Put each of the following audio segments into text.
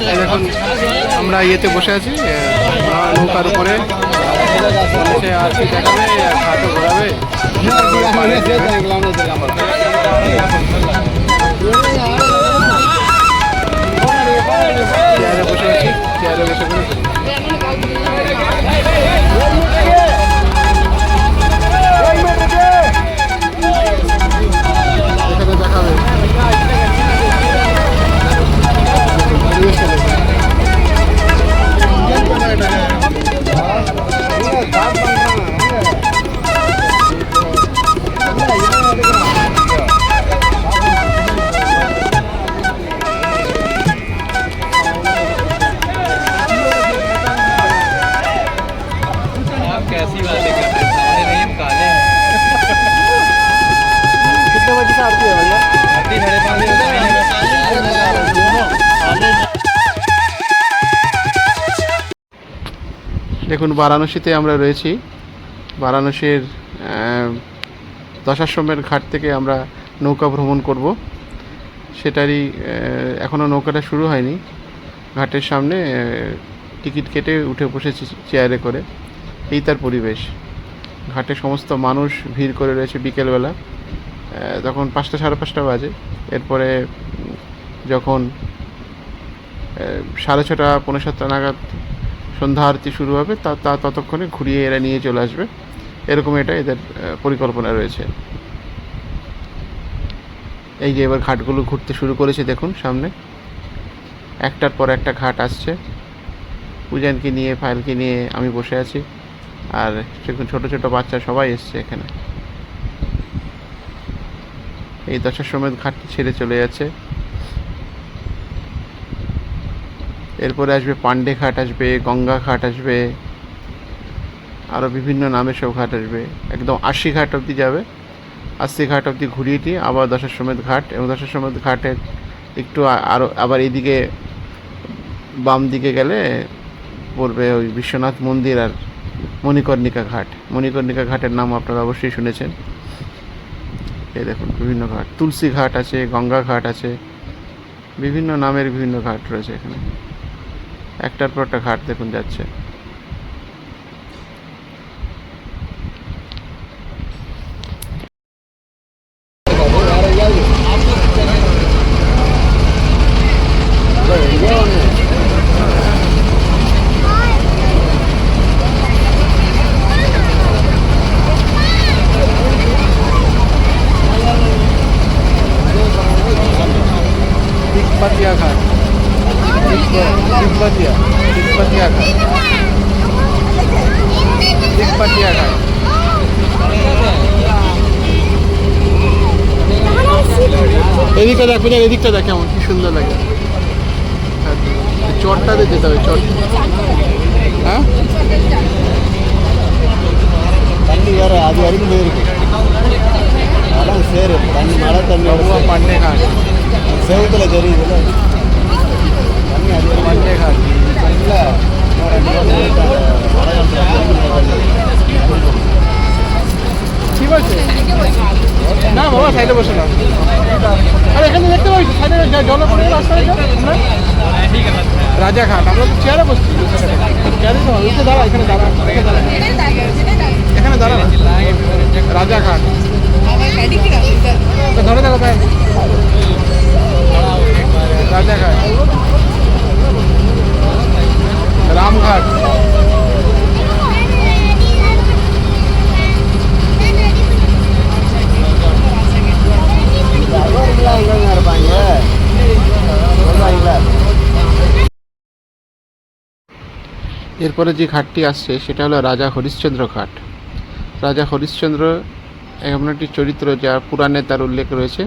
দেখুন আমরা ইয়েতে বসে আছি নৌকার উপরে, আর কি দেখাবে, ঘাটও ঘোরাবে। চেয়ারে বসে আছি, চেয়ারে বসে করে দেখাবে। कैसी बातें कर रहे हैं, सारे नहीं हम काले हैं। कितने बजे से आरती है भैया? आरती 5:30 দেখুন বারাণসীতে আমরা রয়েছি। বারাণসীর দশাশ্রমের ঘাট থেকে আমরা নৌকা ভ্রমণ করব, সেটারই এখনও নৌকাটা শুরু হয়নি। ঘাটের সামনে টিকিট কেটে উঠে বসেছি চেয়ারে করে। এই তার পরিবেশ। ঘাটে সমস্ত মানুষ ভিড় করে রয়েছে বিকেলবেলা, তখন 5টা 5:30 বাজে। এরপরে যখন 6:30 6:45 নাগাদ সন্ধ্যা আরতি শুরু হবে, তা ততক্ষণে ঘুরিয়ে এরা নিয়ে চলে আসবে, এরকম এটা এদের পরিকল্পনা রয়েছে। এই যে এবার ঘাটগুলো ঘুরতে শুরু করেছে, দেখুন সামনে একটার পর একটা ঘাট আসছে। পূজানকে নিয়ে, ফাইলকে নিয়ে আমি বসে আছি, আর সেরকম ছোটো ছোটো বাচ্চা সবাই এসছে এখানে। এই দশাশ্রমের ঘাটটি ছেড়ে চলে যাচ্ছে। এরপরে আসবে পান্ডে ঘাট, আসবে গঙ্গা ঘাট, আসবে আরও বিভিন্ন নামে সব ঘাট আসবে। একদম 80 ঘাট অবধি যাবে। 80 ঘাট অবধি ঘুরিয়ে দিয়ে আবার দশাশ্রমের ঘাট, এবং দশাশ্রমের ঘাটের একটু আবার এইদিকে বাম দিকে গেলে পড়বে ওই বিশ্বনাথ মন্দির আর মণিকর্ণিকা ঘাট। মণিকর্ণিকা ঘাটের নাম আপনারা অবশ্যই শুনেছেন। এই দেখুন বিভিন্ন ঘাট, তুলসী ঘাট আছে, গঙ্গা ঘাট আছে, বিভিন্ন নামের বিভিন্ন ঘাট রয়েছে এখানে। একটার পর একটা ঘাট দেখুন যাচ্ছে। दिग्पतिया घाट, दिग्पतिया घाट, दिग्पतिया घाट। এদিকটা দেখ, এদিকটা দেখ কেমন, কি সুন্দর লাগে। চটটাতে যেতে হবে, চট। হ্যাঁ தண்ணி வேற அது வரைக்கும் போயிருக்கு. அதான் சேரு தண்ணி, மழை தண்ணி पांडे घाट, செவத்துல தெரியுதுல்ல தண்ணி. அது पांडे घाट। ঠিক আছে না বাবা, সাইডে বসে না। আর এখানে দেখতে পাচ্ছি সাইডে জলপথের রাস্তায় রাজাঘাট। আমরা তো চেয়ারে বসছি, চেয়ারে তো উঠে দাঁড়া, এখানে দাঁড়া, এখানে দাঁড়া না। রাজাঘাট ধরে দেখো তাই, রাজাঘাট, রামঘাট, இருப்பாங்க சொல்லுவாங்களா। এরপরে যে ঘাটটি আসছে সেটা হলো রাজা হরিশ্চন্দ্র ঘাট। রাজা হরিশ্চন্দ্র এমন একটি চরিত্র যা পুরাণে তার উল্লেখ রয়েছে।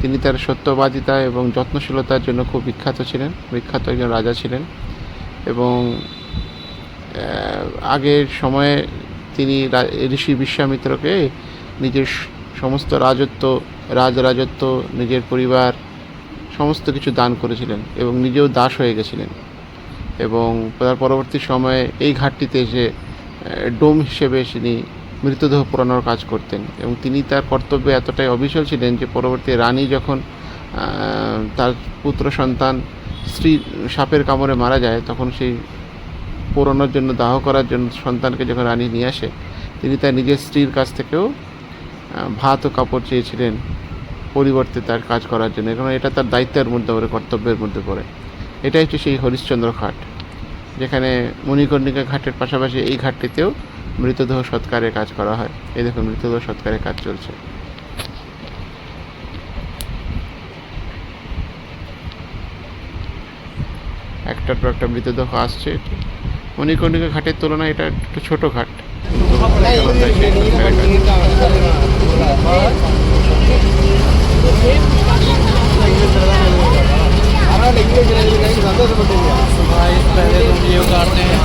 তিনি তার সত্যবাদিতা এবং যত্নশীলতার জন্য খুব বিখ্যাত ছিলেন, বিখ্যাত একজন রাজা ছিলেন। এবং আগের সময়ে তিনি ঋষি বিশ্বামিত্রকে নিজের সমস্ত রাজরাজত্ব, নিজের পরিবার সমস্ত কিছু দান করেছিলেন এবং নিজেও দাস হয়ে গেছিলেন। এবং তার পরবর্তী সময়ে এই ঘাটটিতে এসে ডোম হিসেবে তিনি মৃতদেহ পোড়ানোর কাজ করতেন। এবং তিনি তার কর্তব্যে এতটাই অবিচল ছিলেন যে পরবর্তী রানী যখন তার পুত্র সন্তান স্ত্রী সাপের কামড়ে মারা যায়, তখন সেই পোড়ানোর জন্য, দাহ করার জন্য সন্তানকে যখন রানী নিয়ে আসে, তিনি তার নিজের স্ত্রীর কাছ থেকেও ভাত ও কাপড় চেয়েছিলেন পরিবর্তে তার কাজ করার জন্য, কারণ এটা তার দায়িত্বের মধ্যে পড়ে, কর্তব্যের মধ্যে পড়ে। এটাই হচ্ছে সেই হরিশ্চন্দ্র ঘাট, যেখানে মণিকর্ণিকা ঘাটের পাশাপাশি এই ঘাটটিতেও মৃতদেহ সৎকারের কাজ করা হয়। এই দেখুন, মৃতদেহ সৎকারের কাজ চলছে। একটার পর একটা মৃতদেহ আসছে। মণিকর্ণিকা ঘাটের তুলনায় এটা একটু ছোট ঘাট, কিন্তু भाई पहले तो वीडियो काटते हैं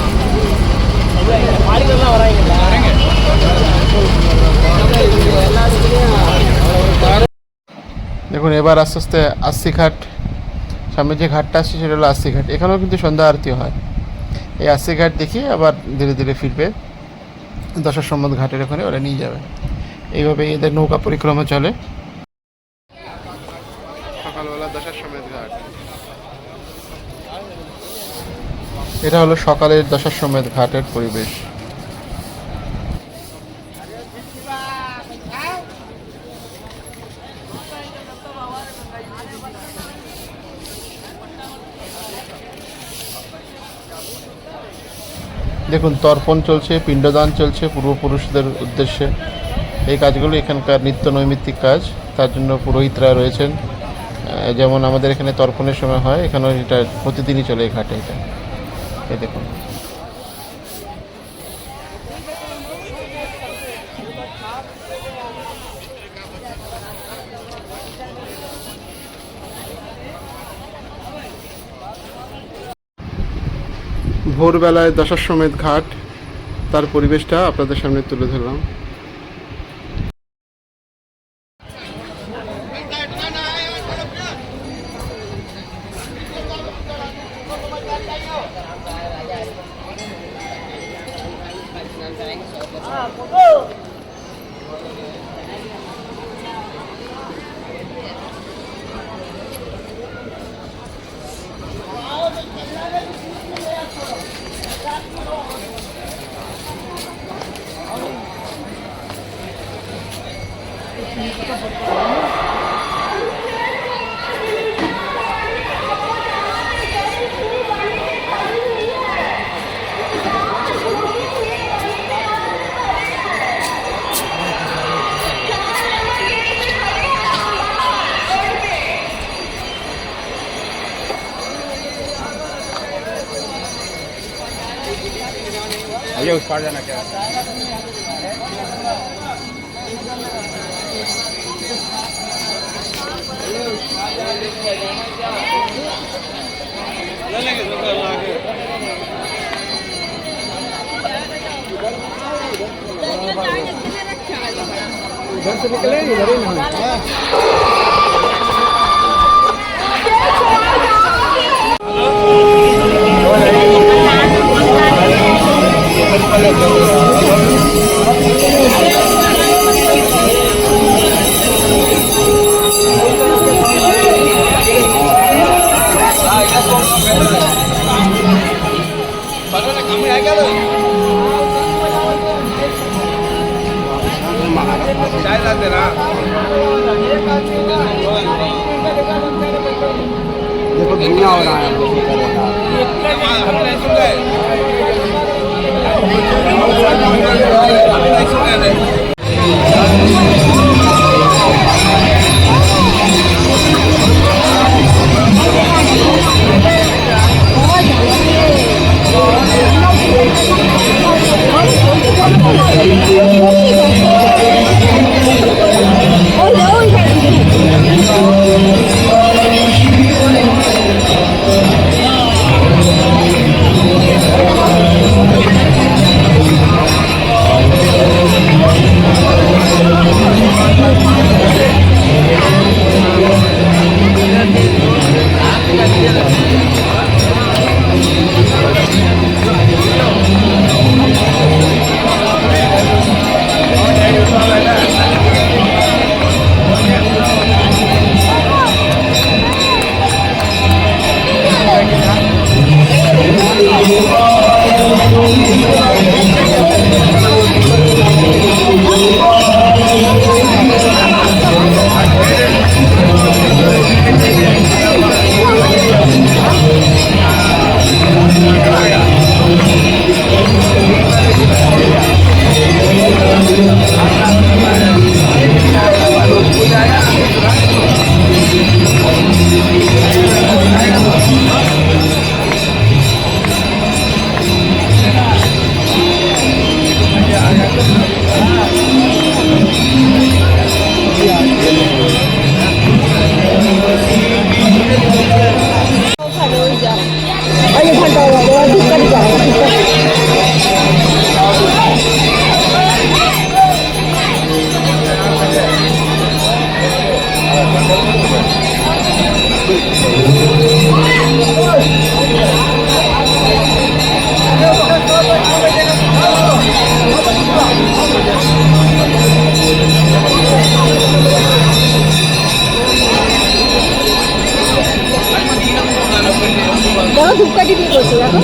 দেখুন এবার আস্তে আস্তে আস্তি ঘাট, সামনে যে ঘাটটা আসছে সেটা হলো আস্তি ঘাট। এখানেও কিন্তু সন্ধ্যা আরতি হয়। এই আস্তি ঘাট দেখিয়ে আবার ধীরে ধীরে ফিরবে দশাশ্বমেধ ঘাটের ওখানে, ওরা নিয়ে যাবে। এইভাবে এদের নৌকা পরিক্রমা চলে। সকালবেলা দশাশ্বমেধ ঘাট, এটা হলো সকালের দশাশ্বমেধ ঘাটের পরিবেশ। দেখুন তর্পণ চলছে, পিণ্ডদান চলছে পূর্বপুরুষদের উদ্দেশ্যে। এই কাজগুলো এখানকার নিত্য নৈমিত্তিক কাজ, তার জন্য পুরোহিতরা রয়েছেন। যেমন আমাদের এখানে তর্পণের সময় হয়, এখানেও এটা প্রতিদিনই চলে এই ঘাটে। এটা এই দেখুন, ভোরবেলায় দশাশ্বমেধ ঘাট, তার পরিবেশটা আপনাদের সামনে তুলে ধরলাম। भैया उस पार जाना क्या इधर से निकले, इधर ही नहीं। देखो दुनिया हो रहा है Oh, দেখো ধূপকাঠি দিয়ে করছে দেখো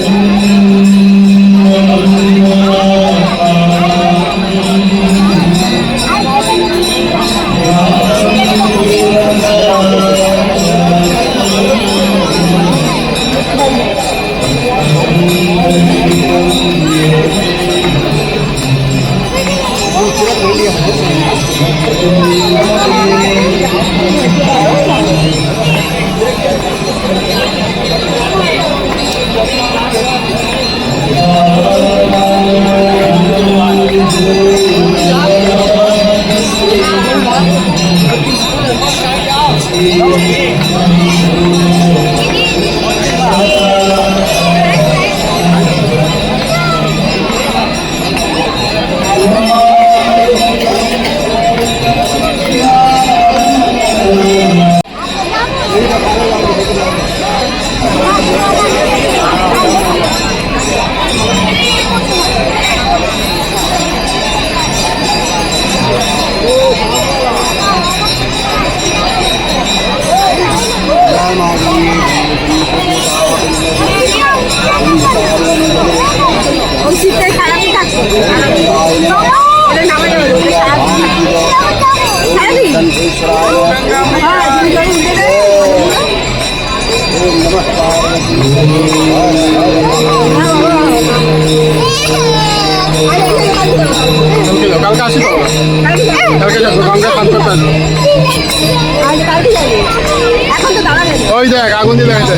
ওই শীতটাই সারাদিন থাকতো এটা নামা যাবে সারাদিন কালকে আসি তো কালকে যাবো গঙ্গা স্নান করতে আসবো কালকে যাবে এখন তো দাঁড়াবে ওই দেখ আগুন দিয়ে দেখেছে